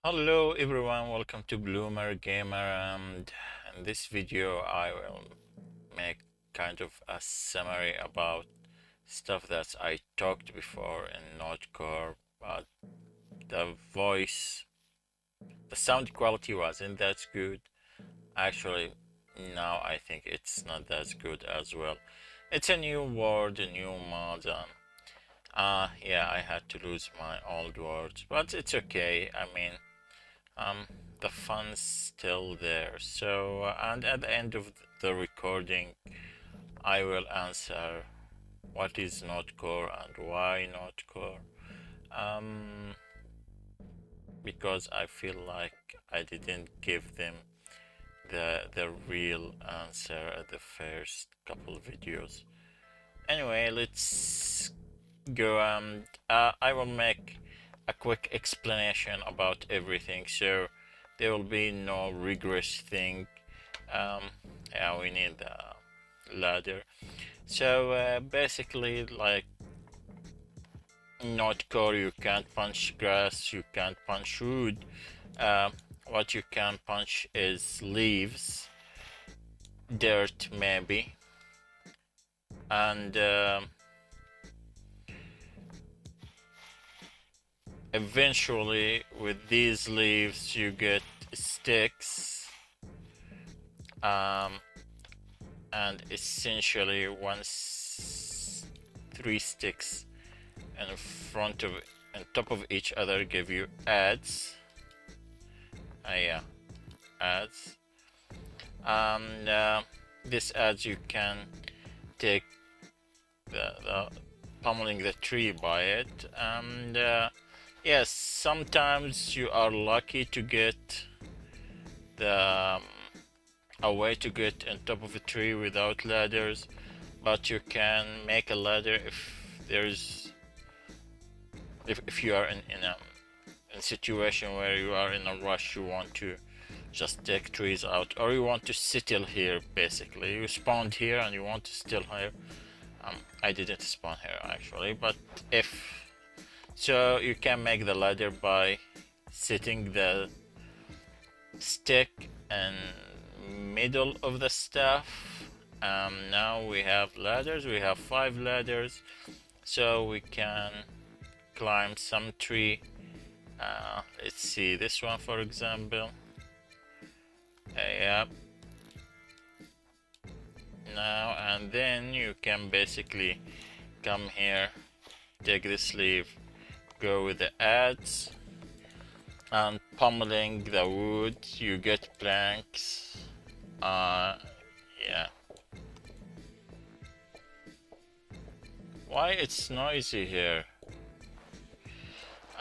Hello everyone, welcome to Bloomer Gamer, and in this video I will make kind of a summary about stuff that I talked before in NodeCore, but the sound quality wasn't that good. Actually, now I think it's not that good as well. It's a new world, a new mod, and yeah, I had to lose my old words, but it's okay. I mean, um, the fun's still there. So, and at the end of the recording, I will answer what is NodeCore and why NodeCore. Um, because I feel like I didn't give them the real answer at the first couple videos. Anyway, let's go. I will make a quick explanation about everything, so there will be no regress thing. Um, yeah, we need the ladder. So basically, like NodeCore, you can't punch grass, you can't punch wood. Uh, what you can punch is leaves, dirt maybe, and eventually with these leaves you get sticks, um, and essentially once 3 sticks in front of on top of each other give you adds. Yeah, adds. And this adds you can take the pummeling the tree by it, and yes, sometimes you are lucky to get the a way to get on top of a tree without ladders, but you can make a ladder if you are in a situation where you are in a rush, you want to just take trees out, or you want to settle here. Basically, you spawned here and you want to settle here. I didn't spawn here actually, but if so, you can make the ladder by setting the stick in middle of the stuff. Now we have ladders. We have 5 ladders, so we can climb some tree. Let's see this one for example. Yep. Now and then you can basically come here, take this leaf, go with the adds, and pummeling the wood, you get planks. Yeah. Why it's noisy here?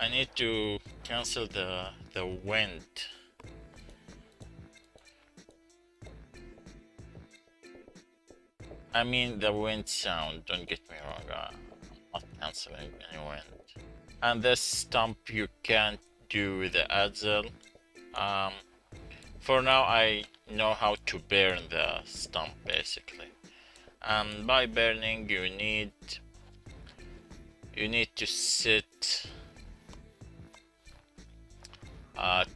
I need to cancel the wind. I mean the wind sound, don't get me wrong, I'm not canceling any wind. And this stump you can't do with the Adzel. For now I know how to burn the stump basically. By burning you need to set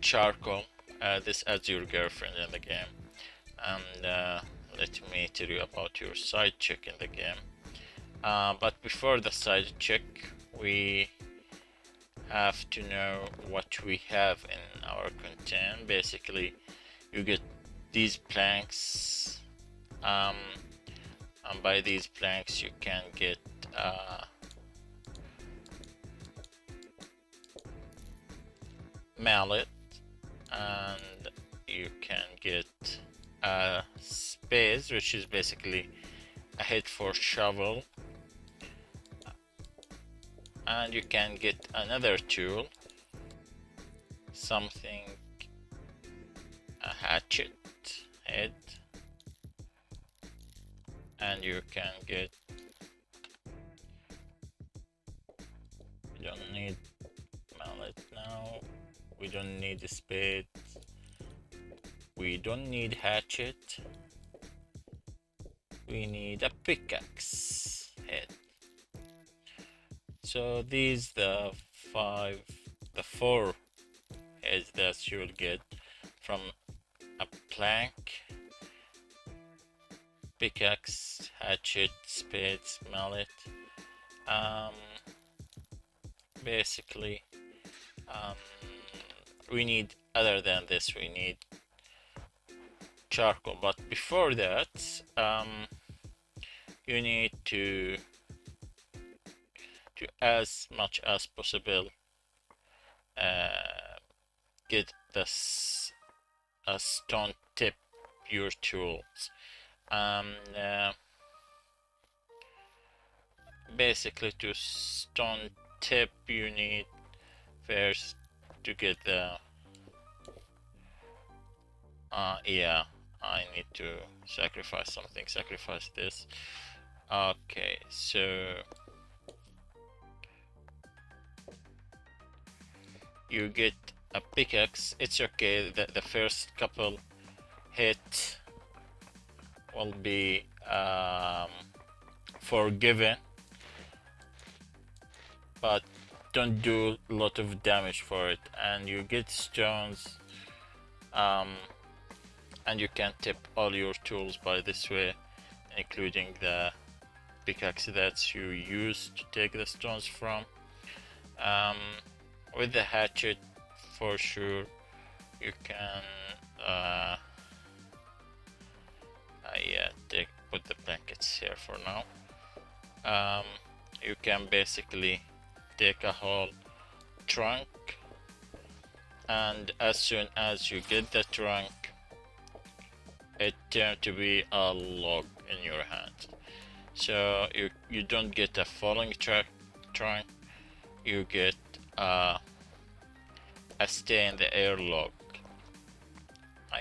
charcoal. This adds your girlfriend in the game, and let me tell you about your side chick in the game. But before the side chick, we have to know what we have in our content. Basically, you get these planks, and by these planks you can get mallet, and you can get a spade, which is basically a head for shovel, and you can get another tool, something, a hatchet head, and you can get, we don't need mallet now, we don't need a spade, we don't need hatchet, we need a pickaxe head. So these the 4 is that you'll get from a plank, pickaxe, hatchet, spades, mallet. Basically, we need, other than this, we need charcoal. But before that, you need to as much as possible get this a stone tip your tools. Basically, to stone tip, you need first to get the yeah, I need to sacrifice something. Sacrifice this. Okay, so you get a pickaxe. It's okay that the first couple hit will be forgiven, but don't do a lot of damage for it. And you get stones, and you can tip all your tools by this way, including the pickaxe that you use to take the stones from. With the hatchet, for sure, you can yeah, put the blankets here for now. You can basically take a whole trunk, and as soon as you get the trunk, it turns to be a log in your hand. So you don't get a falling trunk, you get a stay in the air log.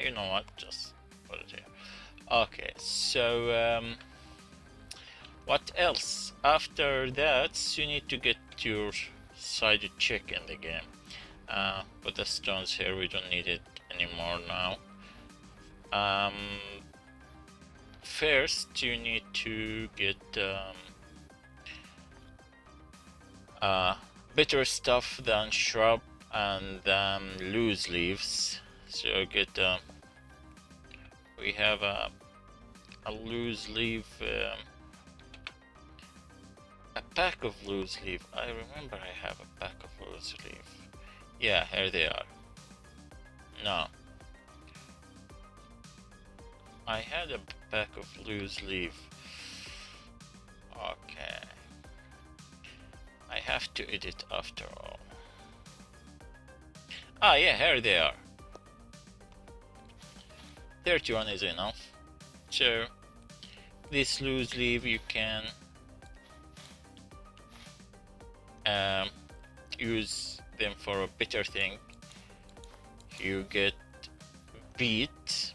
You know what, just put it here. Okay, so what else? After that, you need to get your sided chick in the game. Put the stones here, we don't need it anymore now. First, you need to get better stuff than shrub and loose leaves. So get we have a loose leaf, a pack of loose leaf. I remember I have a pack of loose leaf. Yeah, here they are. No, I had a pack of loose leaf. Okay, I have to edit after all. Yeah, here they are. 31 is enough. So this loose leaf you can use them for a better thing. You get peat,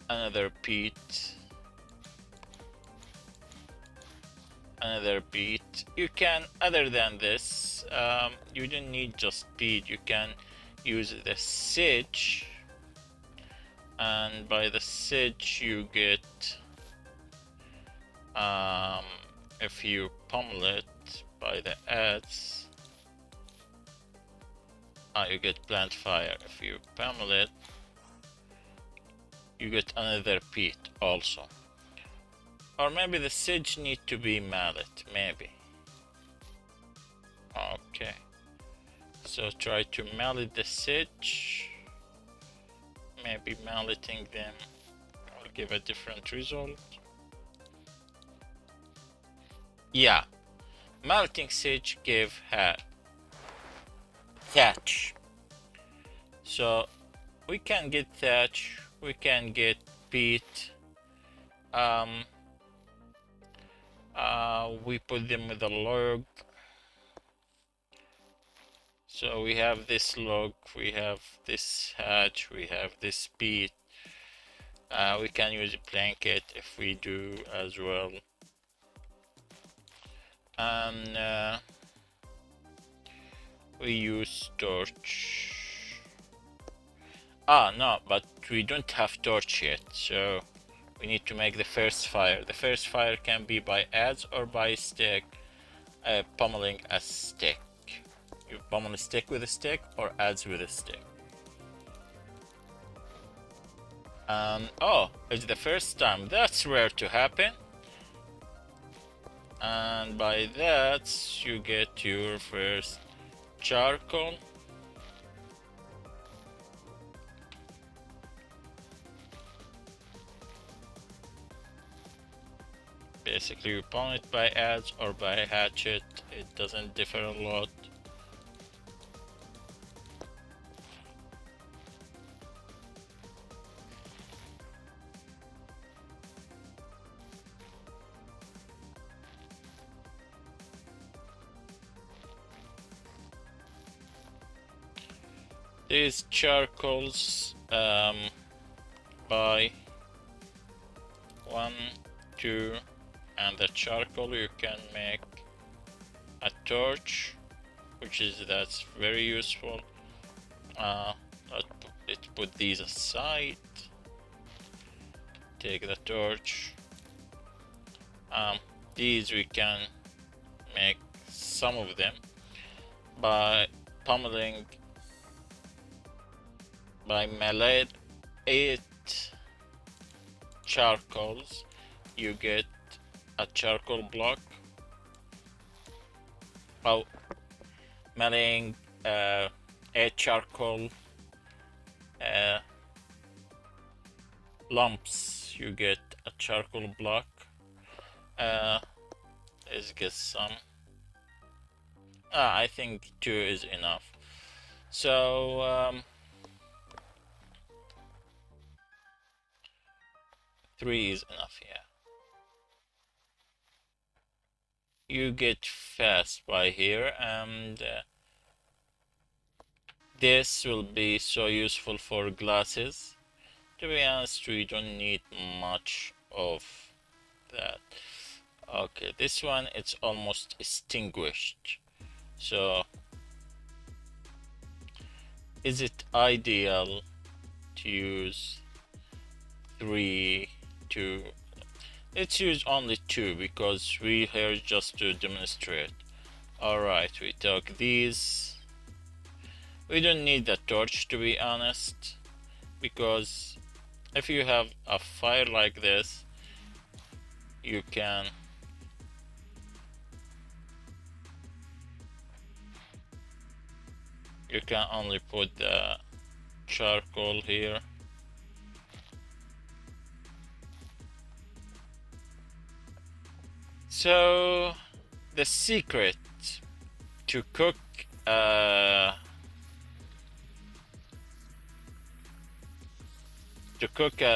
another peat, another peat. You can, other than this, you don't need just peat. You can use the sage, and by the sage you get if you pummel it by the adze, you get plant fire. If you pummel it, you get another peat also. Or maybe the sage need to be mallet, maybe. Okay, so try to mallet the sage. Maybe malleting them will give a different result. Yeah, malleting sage gave thatch. So we can get thatch, we can get peat. We put them with a log. So we have this log, we have this hatch, we have this peat. We can use a blanket if we do as well. And we use torch. No, but we don't have torch yet, so we need to make the first fire. The first fire can be by adze or by stick, pummeling a stick. You pummel a stick with a stick or adze with a stick. Oh, it's the first time. That's rare to happen. And by that, you get your first charcoal. Basically, you pummel it by adze or by hatchet. It doesn't differ a lot. These charcoals by 1, 2, and the charcoal you can make a torch, that's very useful. Let's put these aside. Take the torch. These we can make some of them by pummeling. By melee 8 charcoals, you get a charcoal block. Oh, meleeing 8 charcoal lumps, you get a charcoal block. Let's get some. I think 2 is enough. So 3 is enough, yeah. You get fast by here, and this will be so useful for glasses. To be honest, we don't need much of that. Okay, this one, it's almost extinguished. So, is it ideal to use 3, 2? Let's use only 2 because we're here just to demonstrate. Alright, we took these. We don't need the torch, to be honest, because if you have a fire like this, you can only put the charcoal here. So the secret to cook a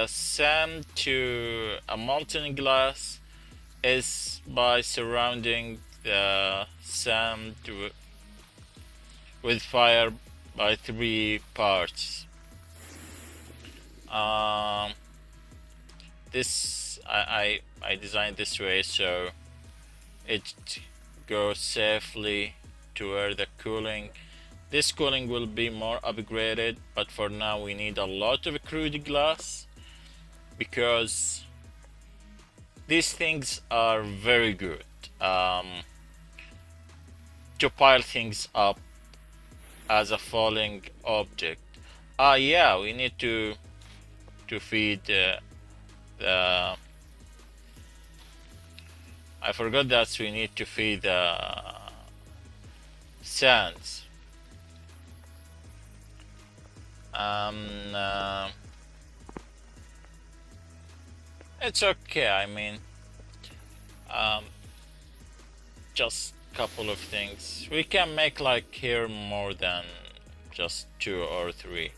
sand to a molten glass is by surrounding the sand with fire by 3 parts. This I designed this way so it goes safely to where the cooling. This cooling will be more upgraded, but for now we need a lot of crude glass because these things are very good to pile things up as a falling object. Yeah, we need to feed the. I forgot that we need to feed the sands. It's okay. I mean, just couple of things. We can make like here more than just 2 or 3.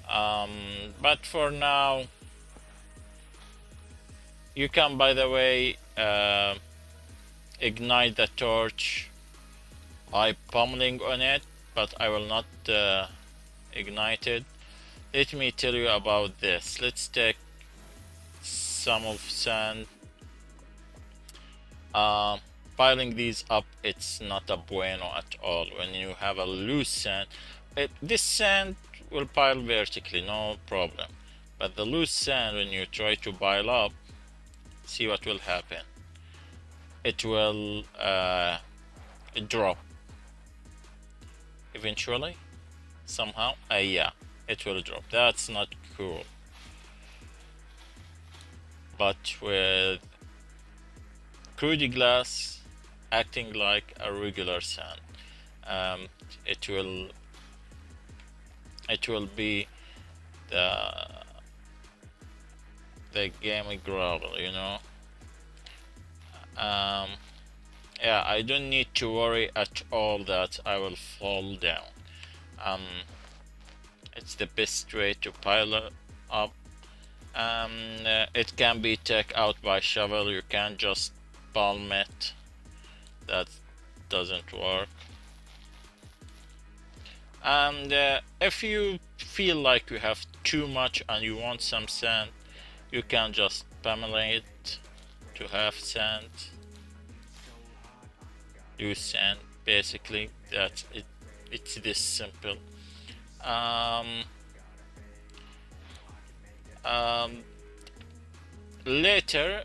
But for now, you can, by the way, ignite the torch by pummeling on it, but I will not ignite it. Let me tell you about this. Let's take some of sand. Piling these up, it's not a bueno at all. When you have a loose sand, this sand will pile vertically, no problem. But the loose sand, when you try to pile up, see what will happen. It will drop. eventually, somehow. Yeah, it will drop. That's not cool. But with crude glass acting like a regular sand, um, it will be the gamey gravel, you know. um, yeah, I don't need to worry at all that I will fall down. um, it's the best way to pile up. It can be taken out by shovel. You can't just palm it. That doesn't work. And if you feel like you have too much and you want some sand, you can just palmate it to have sand. Use sand, basically. That's it. It's this simple. Um, um, Later,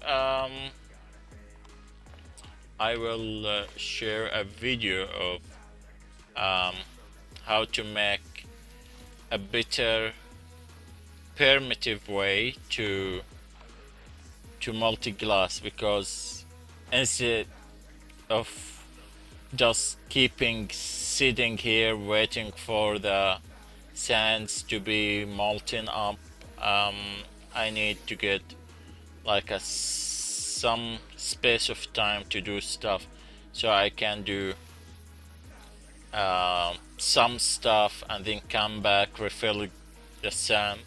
I will share a video of how to make a better primitive way to multi-glass, because instead of just keeping sitting here waiting for the sands to be molten up, I need to get like some space of time to do stuff, so I can do some stuff and then come back, refill the sand.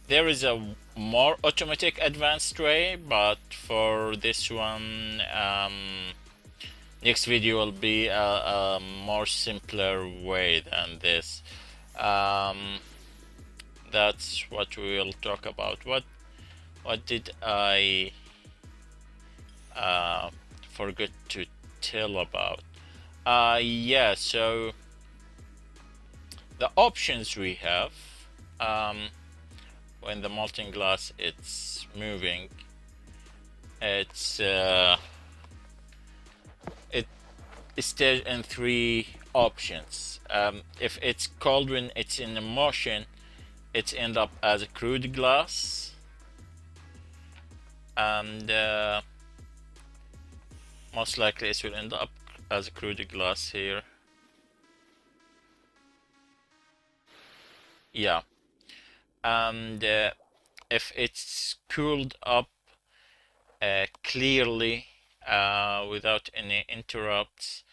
There is a more automatic advanced way, but for this one, next video will be a more simpler way than this. That's what we will talk about. What did I forget to tell about? Yeah, so the options we have, when the molten glass it's moving, it's it stays in three options. If it's cold when it's in motion, it ends up as a crude glass, and most likely it will end up as a crude glass here. Yeah, and if it's cooled up clearly without any interrupts,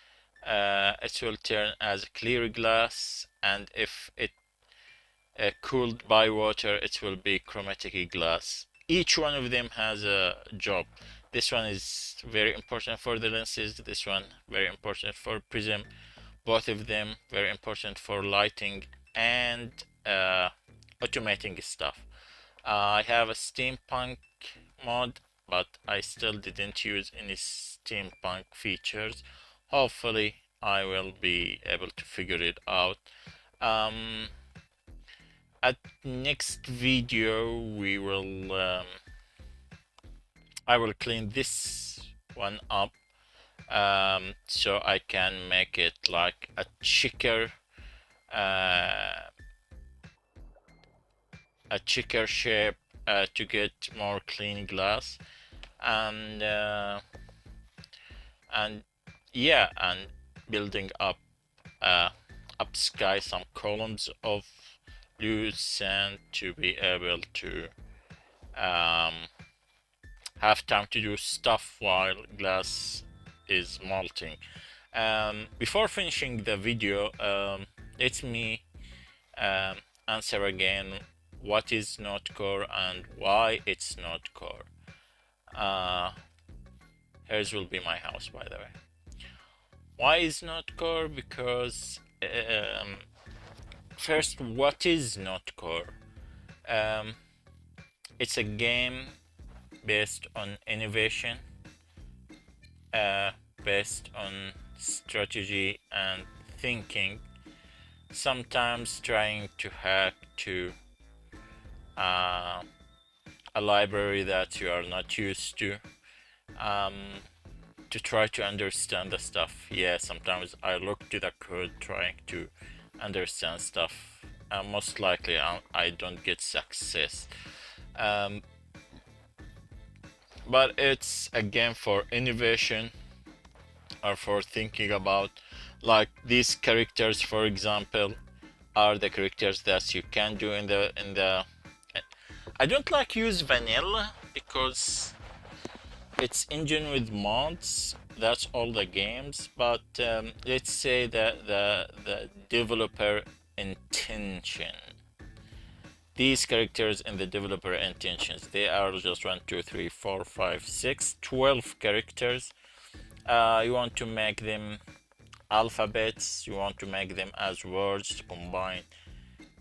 it will turn as clear glass, and if it cooled by water, it will be chromatic glass. Each one of them has a job. This one is very important for the lenses, this one very important for prism, both of them very important for lighting and automating stuff. I have a steampunk mod, but I still didn't use any steampunk features. Hopefully I will be able to figure it out. At next video we will I will clean this one up, so I can make it like a thicker shape to get more clean glass, and yeah, and building up sky some columns of loose sand to be able to have time to do stuff while glass is molting. Before finishing the video, let me answer again what is NodeCore and why it's NodeCore. Here's will be my house, by the way. Why is NodeCore? Because first, what is NodeCore? It's a game based on innovation, based on strategy and thinking, sometimes trying to hack to a library that you are not used to. to try to understand the stuff. Yeah, sometimes I look to the code trying to understand stuff. Most likely I don't get success. Um, but it's again for innovation or for thinking about, like, these characters, for example, are the characters that you can do in the I don't like use vanilla because it's engine with mods. That's all the games. But let's say that the developer intention. These characters in the developer intentions, they are just 1, 2, 3, 4, 5, 6, 12 characters. You want to make them alphabets. You want to make them as words to combine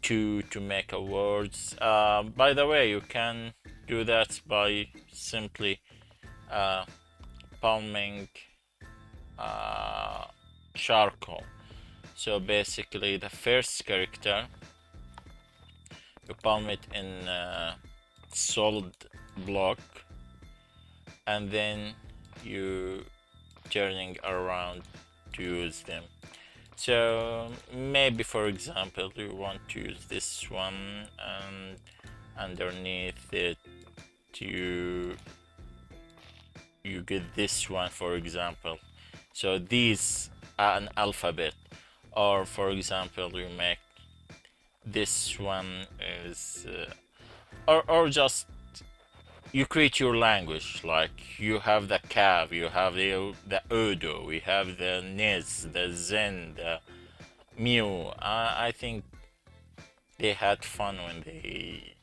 two to make a words. By the way, you can do that by simply palming charcoal. So basically the first character, you palm it in solid block, and then you turning around to use them. So maybe, for example, you want to use this one, and underneath it you get this one, for example. So these are an alphabet. Or for example, you make this one is or just you create your language. Like, you have the Cav, you have the Odo, we have the Niz, the Zen, the Mew. I think they had fun when they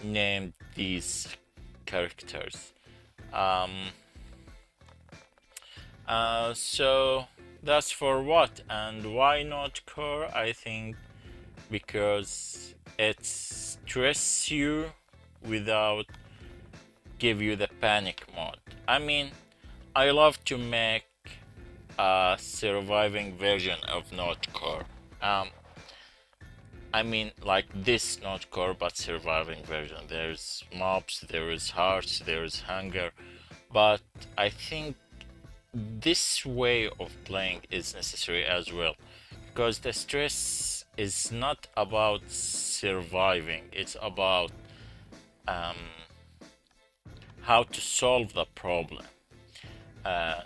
named these characters. So that's for what and why NodeCore. I think because it stresses you without give you the panic mode. I mean, I love to make a surviving version of NodeCore. I mean, like this NodeCore, but surviving version. There's mobs, there is hearts, there is hunger, but I think this way of playing is necessary as well, because the stress is not about surviving, it's about how to solve the problem.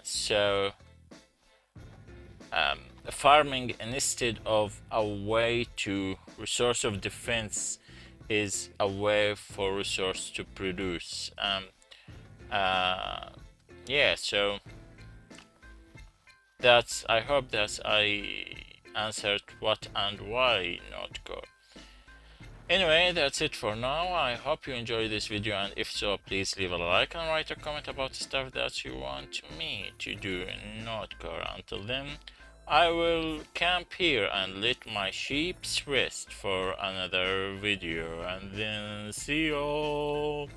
So farming instead of a way to resource of defense is a way for resource to produce. Yeah, so that's, I hope that I answered what and why NodeCore. Anyway, that's it for now. I hope you enjoyed this video, and if so, please leave a like and write a comment about stuff that you want me to do in NodeCore. Until then, I will camp here and let my sheep rest for another video, and then see you all.